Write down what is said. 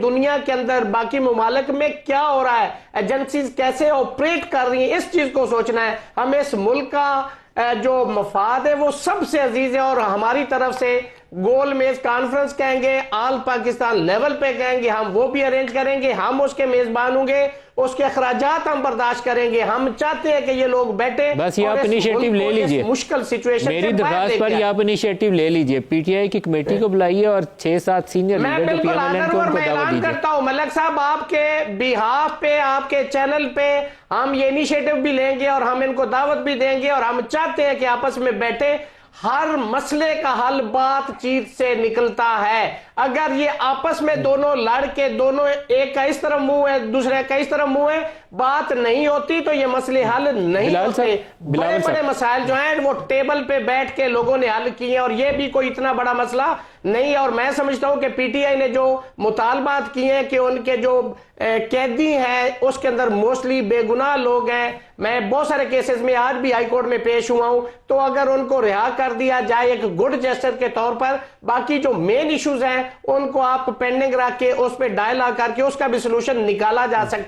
دنیا کے اندر باقی ممالک میں کیا ہو رہا ہے، ایجنسیز کیسے آپریٹ کر رہی ہیں، اس چیز کو سوچنا ہے. ہمیں اس ملک کا جو مفاد ہے وہ سب سے عزیز ہے، اور ہماری طرف سے گول میز کانفرنس کہیں گے، آل پاکستان لیول پہ کہیں گے، ہم وہ بھی ارینج کریں گے، ہم اس کے میزبان ہوں گے، اس کے اخراجات ہم برداشت کریں گے. ہم چاہتے ہیں کہ یہ لوگ بیٹھے بس یہ آپ انیشیٹو لے لیجئے، مشکل سچویشن میری درخواست پر یہ آپ انیشیٹو لے لیجئے، پی ٹی آئی کی کمیٹی کو بلائیے اور 6-7 سینئر میں لیڈر جو پی بالکل ایم ایل این کو ان کو میں دعوت اعلان دیجئے. کرتا ہوں ملک صاحب، آپ کے بیہاف پہ، آپ کے چینل پہ ہم یہ انیشیٹو بھی لیں گے اور ہم ان کو دعوت بھی دیں گے، اور ہم چاہتے ہیں کہ آپس میں بیٹھے. ہر مسئلے کا حل بات چیت سے نکلتا ہے. اگر یہ آپس میں دونوں لڑ کے، دونوں ایک کا اس طرح منہ ہے دوسرے کا اس طرح منہ ہے، بات نہیں ہوتی تو یہ مسئلے حل نہیں ہوتے. بڑے بڑے مسائل جو ہیں وہ ٹیبل پہ بیٹھ کے لوگوں نے حل کیے ہیں، اور یہ بھی کوئی اتنا بڑا مسئلہ نہیں. اور میں سمجھتا ہوں کہ پی ٹی آئی نے جو مطالبات کیے ہیں کہ ان کے جو قیدی ہیں اس کے اندر موسٹلی بے گناہ لوگ ہیں، میں بہت سارے کیسز میں آج بھی ہائی کورٹ میں پیش ہوا ہوں، تو اگر ان کو رہا کر دیا جائے ایک گڈ جیسچر کے طور پر، باقی جو مین ایشوز ہیں ان کو آپ پینڈنگ رکھ کے اس پہ ڈائلاگ کر کے اس کا بھی سلوشن نکالا جا سکتا ہے.